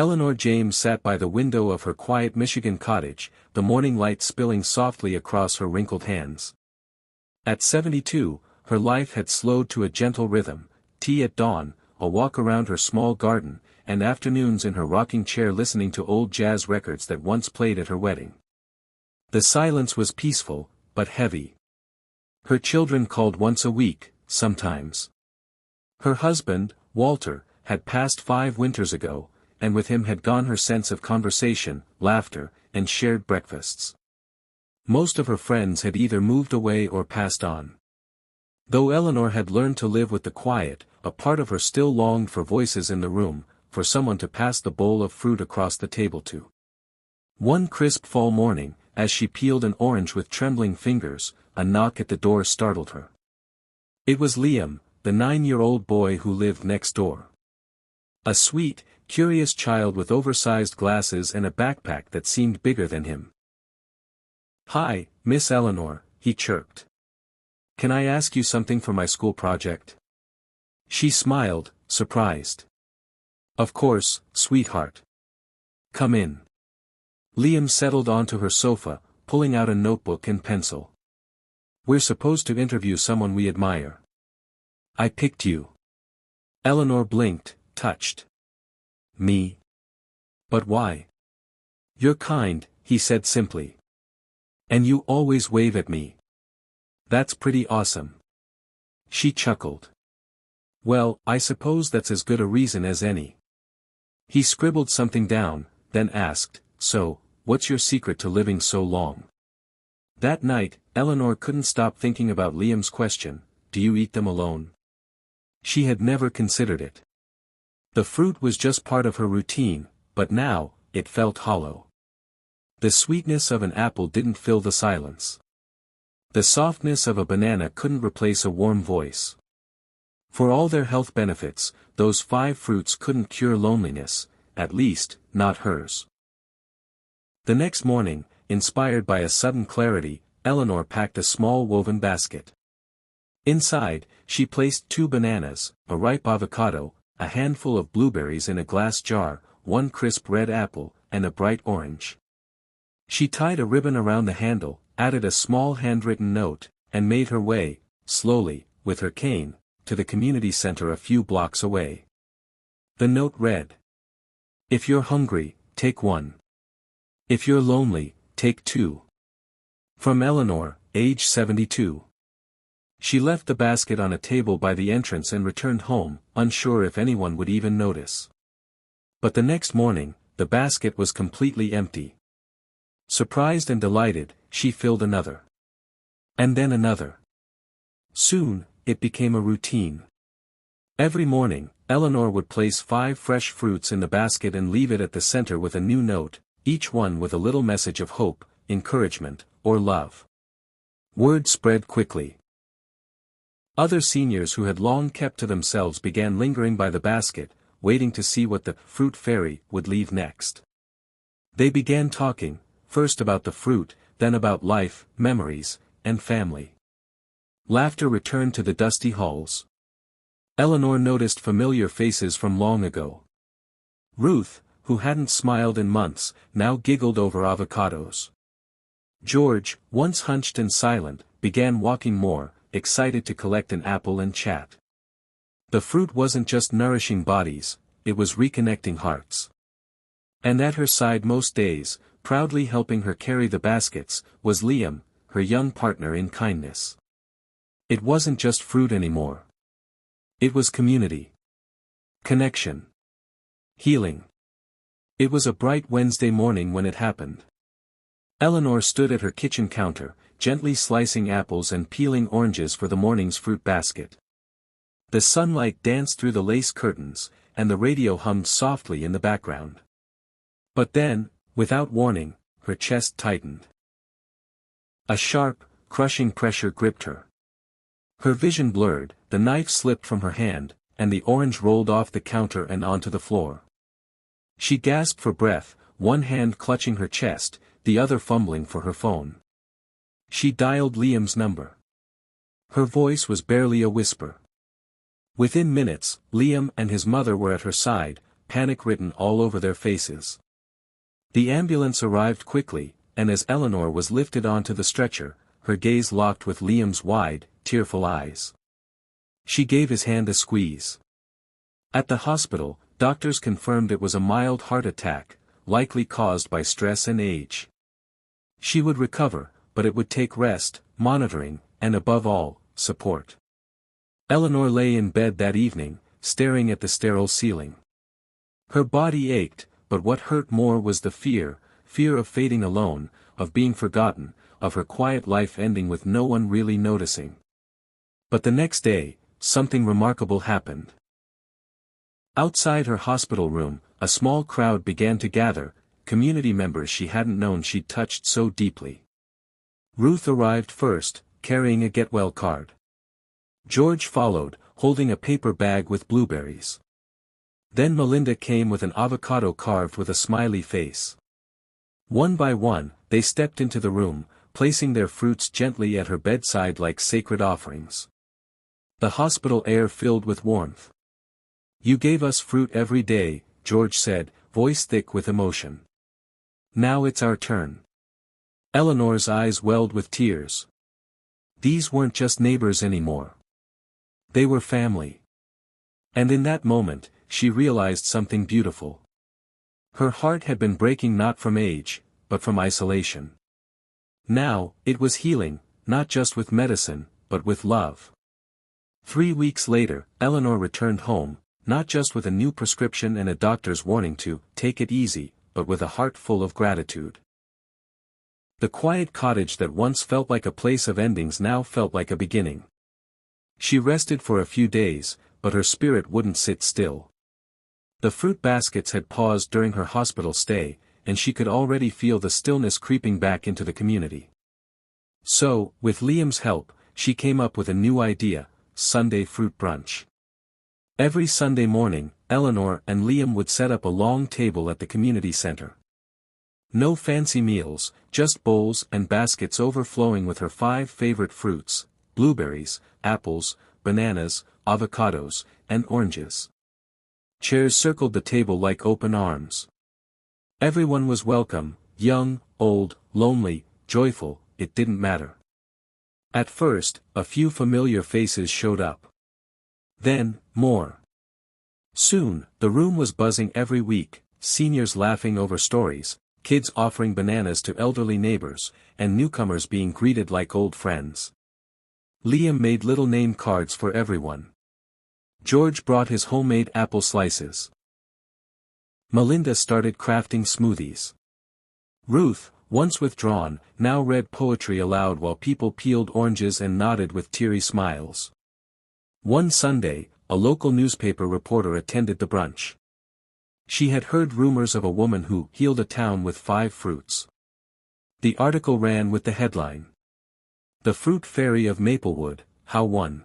Eleanor James sat by the window of her quiet Michigan cottage, the morning light spilling softly across her wrinkled hands. At 72, her life had slowed to a gentle rhythm: tea at dawn, a walk around her small garden, and afternoons in her rocking chair listening to old jazz records that once played at her wedding. The silence was peaceful, but heavy. Her children called once a week, sometimes. Her husband, Walter, had passed 5 winters ago, and with him had gone her sense of conversation, laughter, and shared breakfasts. Most of her friends had either moved away or passed on. Though Eleanor had learned to live with the quiet, a part of her still longed for voices in the room, for someone to pass the bowl of fruit across the table to. One crisp fall morning, as she peeled an orange with trembling fingers, a knock at the door startled her. It was Liam, the 9-year-old boy who lived next door. A sweet, curious child with oversized glasses and a backpack that seemed bigger than him. "Hi, Miss Eleanor," he chirped. "Can I ask you something for my school project?" She smiled, surprised. "Of course, sweetheart. Come in." Liam settled onto her sofa, pulling out a notebook and pencil. "We're supposed to interview someone we admire. I picked you." Eleanor blinked, touched. "Me? But why?" "You're kind," he said simply. "And you always wave at me. That's pretty awesome." She chuckled. "Well, I suppose that's as good a reason as any." He scribbled something down, then asked, "So, what's your secret to living so long?" That night, Eleanor couldn't stop thinking about Liam's question, "Do you eat them alone?" She had never considered it. The fruit was just part of her routine, but now, it felt hollow. The sweetness of an apple didn't fill the silence. The softness of a banana couldn't replace a warm voice. For all their health benefits, those 5 fruits couldn't cure loneliness, at least, not hers. The next morning, inspired by a sudden clarity, Eleanor packed a small woven basket. Inside, she placed 2 bananas, a ripe avocado, a handful of blueberries in a glass jar, 1 crisp red apple, and a bright orange. She tied a ribbon around the handle, added a small handwritten note, and made her way, slowly, with her cane, to the community center a few blocks away. The note read, "If you're hungry, take 1. If you're lonely, take 2. From Eleanor, age 72. She left the basket on a table by the entrance and returned home, unsure if anyone would even notice. But the next morning, the basket was completely empty. Surprised and delighted, she filled another. And then another. Soon, it became a routine. Every morning, Eleanor would place 5 fresh fruits in the basket and leave it at the center with a new note, each one with a little message of hope, encouragement, or love. Word spread quickly. Other seniors who had long kept to themselves began lingering by the basket, waiting to see what the fruit fairy would leave next. They began talking, first about the fruit, then about life, memories, and family. Laughter returned to the dusty halls. Eleanor noticed familiar faces from long ago. Ruth, who hadn't smiled in months, now giggled over avocados. George, once hunched and silent, began walking more, excited to collect an apple and chat. The fruit wasn't just nourishing bodies, it was reconnecting hearts. And at her side most days, proudly helping her carry the baskets, was Liam, her young partner in kindness. It wasn't just fruit anymore. It was community. Connection. Healing. It was a bright Wednesday morning when it happened. Eleanor stood at her kitchen counter, gently slicing apples and peeling oranges for the morning's fruit basket. The sunlight danced through the lace curtains, and the radio hummed softly in the background. But then, without warning, her chest tightened. A sharp, crushing pressure gripped her. Her vision blurred, the knife slipped from her hand, and the orange rolled off the counter and onto the floor. She gasped for breath, one hand clutching her chest, the other fumbling for her phone. She dialed Liam's number. Her voice was barely a whisper. Within minutes, Liam and his mother were at her side, panic written all over their faces. The ambulance arrived quickly, and as Eleanor was lifted onto the stretcher, her gaze locked with Liam's wide, tearful eyes. She gave his hand a squeeze. At the hospital, doctors confirmed it was a mild heart attack, likely caused by stress and age. She would recover, but it would take rest, monitoring, and above all, support. Eleanor lay in bed that evening, staring at the sterile ceiling. Her body ached, but what hurt more was the fear of fading alone, of being forgotten, of her quiet life ending with no one really noticing. But the next day, something remarkable happened. Outside her hospital room, a small crowd began to gather, community members she hadn't known she'd touched so deeply. Ruth arrived first, carrying a get-well card. George followed, holding a paper bag with blueberries. Then Melinda came with an avocado carved with a smiley face. One by one, they stepped into the room, placing their fruits gently at her bedside like sacred offerings. The hospital air filled with warmth. "You gave us fruit every day," George said, voice thick with emotion. "Now it's our turn." Eleanor's eyes welled with tears. These weren't just neighbors anymore. They were family. And in that moment, she realized something beautiful. Her heart had been breaking not from age, but from isolation. Now, it was healing, not just with medicine, but with love. 3 weeks later, Eleanor returned home, not just with a new prescription and a doctor's warning to take it easy, but with a heart full of gratitude. The quiet cottage that once felt like a place of endings now felt like a beginning. She rested for a few days, but her spirit wouldn't sit still. The fruit baskets had paused during her hospital stay, and she could already feel the stillness creeping back into the community. So, with Liam's help, she came up with a new idea: Sunday fruit brunch. Every Sunday morning, Eleanor and Liam would set up a long table at the community center. No fancy meals, just bowls and baskets overflowing with her 5 favorite fruits: blueberries, apples, bananas, avocados, and oranges. Chairs circled the table like open arms. Everyone was welcome, young, old, lonely, joyful, it didn't matter. At first, a few familiar faces showed up. Then, more. Soon, the room was buzzing every week, seniors laughing over stories, kids offering bananas to elderly neighbors, and newcomers being greeted like old friends. Liam made little name cards for everyone. George brought his homemade apple slices. Melinda started crafting smoothies. Ruth, once withdrawn, now read poetry aloud while people peeled oranges and nodded with teary smiles. One Sunday, a local newspaper reporter attended the brunch. She had heard rumors of a woman who healed a town with 5 fruits. The article ran with the headline: "The Fruit Fairy of Maplewood, How One."